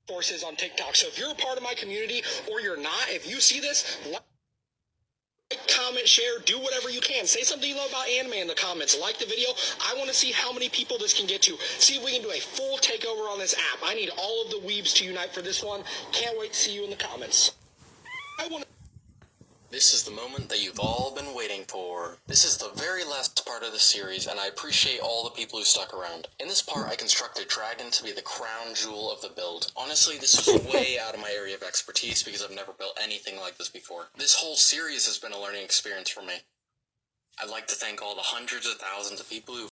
forces on TikTok. So if you're a part of my community or you're not, if you see this, like, comment, share, do whatever you can. Say something you love about anime in the comments. Like the video. I want to see how many people this can get to. See if we can do a full takeover on this app. I need all of the weebs to unite for this one. Can't wait to see you in the comments. This is the moment that you've all been waiting for. This is the very last part of the series, and I appreciate all the people who stuck around. In this part, I constructed Dragon to be the crown jewel of the build. Honestly, this is way out of my area of expertise because I've never built anything like this before. This whole series has been a learning experience for me. I'd like to thank all the hundreds of thousands of people who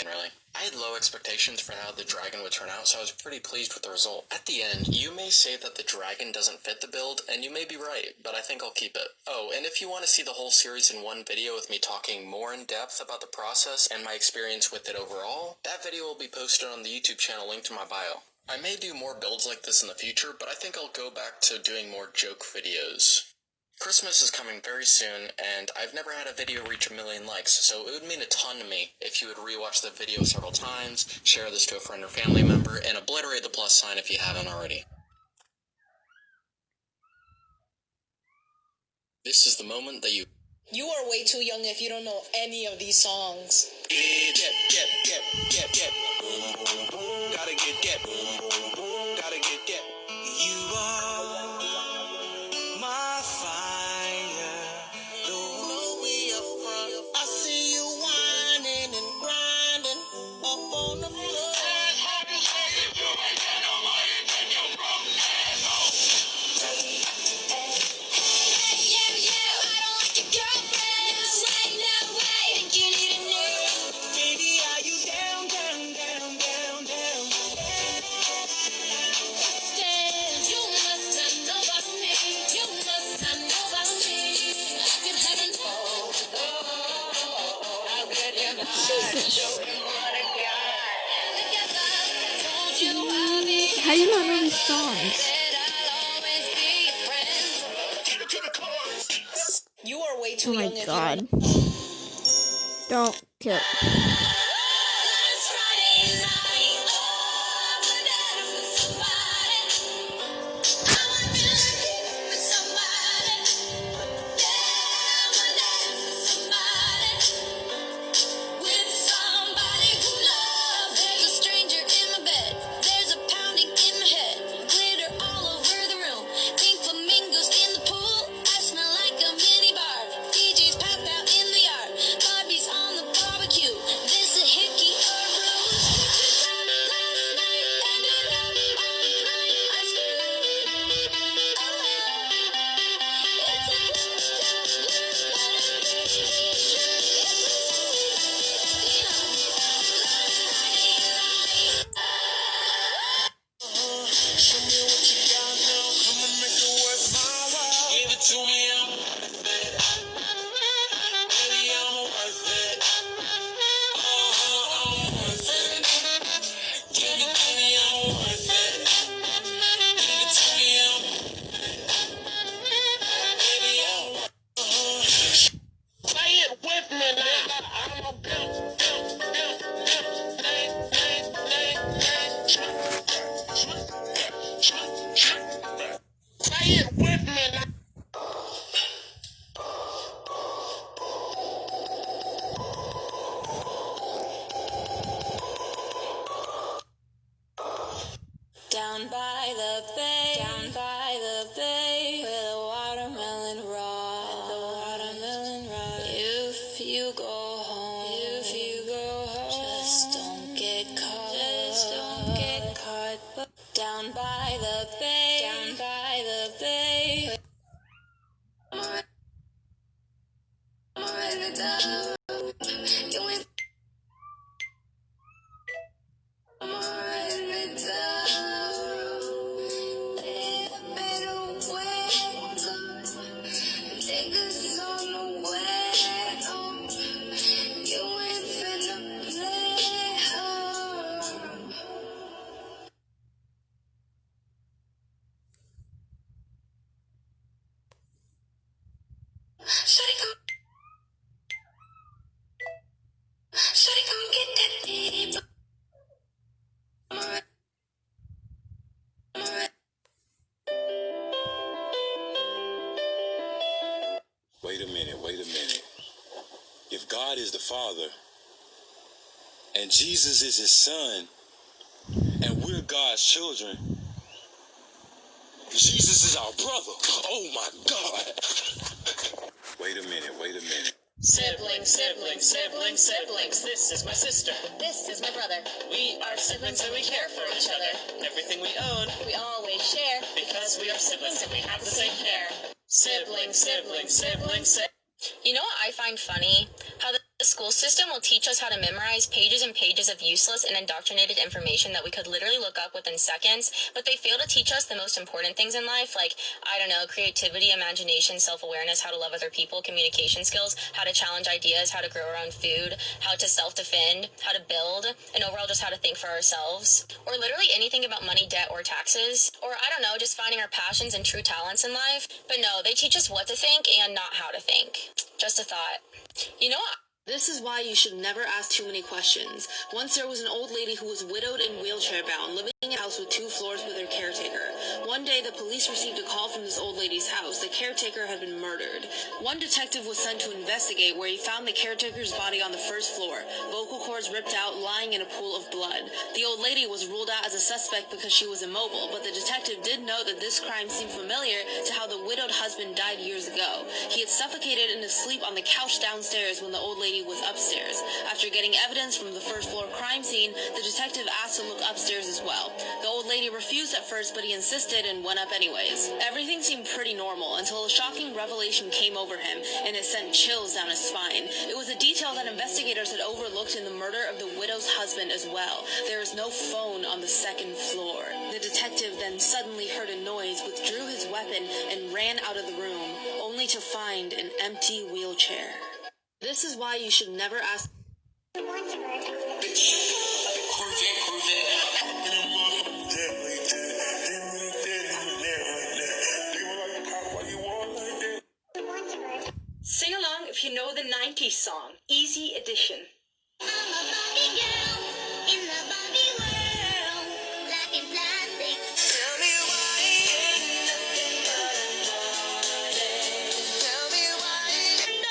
really. I had low expectations for how the dragon would turn out, so I was pretty pleased with the result. At the end, you may say that the dragon doesn't fit the build, and you may be right, but I think I'll keep it. Oh, and if you want to see the whole series in one video with me talking more in depth about the process and my experience with it overall, that video will be posted on the YouTube channel linked in my bio. I may do more builds like this in the future, but I think I'll go back to doing more joke videos. Christmas is coming very soon, and I've never had a video reach 1 million likes, so it would mean a ton to me if you would rewatch the video several times, share this to a friend or family member, and obliterate the plus sign if you haven't already. This is the moment that you... You are way too young if you don't know any of these songs. Gotta get. You are my fire, the way up front. I see you whining and grinding up on the floor. How do you not know these songs? You are way too Oh my young if god. Don't kill. Down by the bay, where the watermelon rot. If you go home, just don't get caught. But down by the bay, Father, and Jesus is his son, and we're God's children. Jesus is our brother. Oh my God. Wait a minute. Siblings, siblings, siblings, siblings. This is my sister. This is my brother. We are siblings and we care for each other. Everything we own, we always share. Because we are siblings and we have the same hair. Siblings, siblings, siblings, siblings. You know what I find funny? How the school system will teach us how to memorize pages and pages of useless and indoctrinated information that we could literally look up within seconds, but they fail to teach us the most important things in life, like, I don't know, creativity, imagination, self-awareness, how to love other people, communication skills, how to challenge ideas, how to grow our own food, how to self-defend, how to build, and overall just how to think for ourselves. Or literally anything about money, debt, or taxes. Or, I don't know, just finding our passions and true talents in life. But no, they teach us what to think and not how to think. Just a thought. You know what? This is why you should never ask too many questions. Once there was an old lady who was widowed and wheelchair-bound, living in a house with 2 floors with her caretaker. One day, the police received a call from this old lady's house. The caretaker had been murdered. One detective was sent to investigate, where he found the caretaker's body on the 1st floor, vocal cords ripped out, lying in a pool of blood. The old lady was ruled out as a suspect because she was immobile, but the detective did know that this crime seemed familiar to how the widowed husband died years ago. He had suffocated in his sleep on the couch downstairs when the old lady was upstairs. After getting evidence from the 1st floor crime scene, the detective asked to look upstairs as well. The old lady refused at first, but he insisted and went up anyways. Everything seemed pretty normal until a shocking revelation came over him, and it sent chills down his spine. It was a detail that investigators had overlooked in the murder of the widow's husband as well. There is no phone on the 2nd floor. The detective then suddenly heard a noise, withdrew his weapon, and ran out of the room, only to find an empty wheelchair. This is why you should never ask. Sing along if you know the 90s song, Easy Edition. I'm a Barbie girl in the Barbie world, black and plastic. Tell me why ain't nothing but a party. Tell me why ain't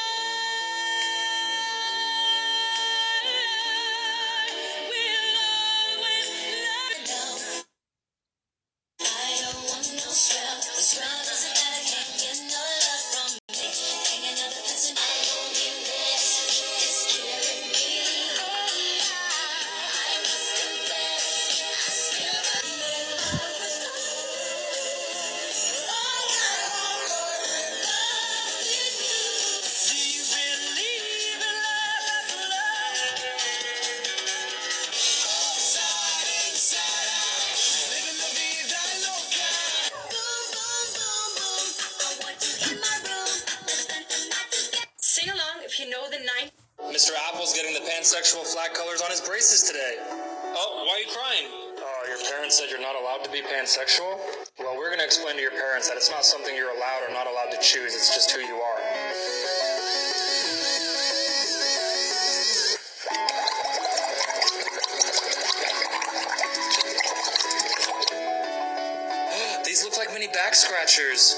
we'll always love. I don't want no spell. The spell doesn't matter, can't get no love from me. Ain't another person. I don't need this. It's killing me. I must confess, I still love with you. All I want is love with you. Do you believe in love after love? Inside out, living la vida loca. Boom, boom, boom, boom. I want you in my room. Let's spend the night together. Sing along if you know the 90s. Mr. Apple's getting the pansexual flag colors on his braces today. Oh, why are you crying? Oh, your parents said you're not allowed to be pansexual? Well, we're going to explain to your parents that it's not something you're allowed or not allowed to choose, it's just who you are. These look like mini back scratchers.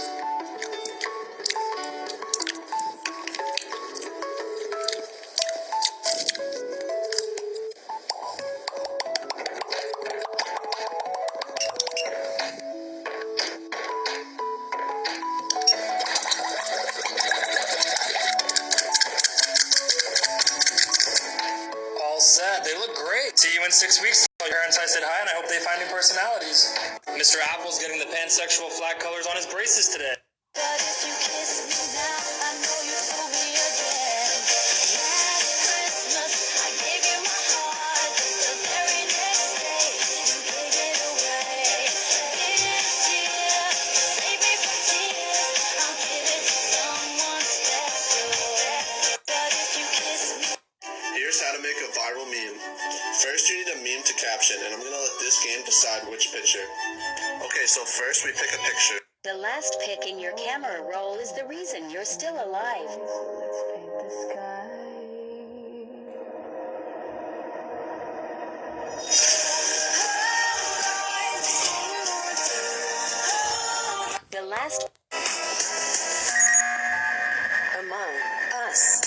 All set. They look great. See you in 6 weeks. Tell your parents I said hi, and I hope they find new personalities. Mr. Apple's getting the pansexual flag colors on his braces today. But if you kiss me now, I know you fool me again. Last Christmas, I gave you my heart. The very next day, you gave it away. This year, save me from tears. I'll give it to someone special. But if you kiss me. Here's how to make a viral meme. First, you need a meme to caption, and I'm gonna let this game decide which picture. Okay, so first we pick a picture. The last pick in your camera roll is the reason you're still alive. Let's paint the sky. The last Among Us.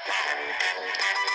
TikTok.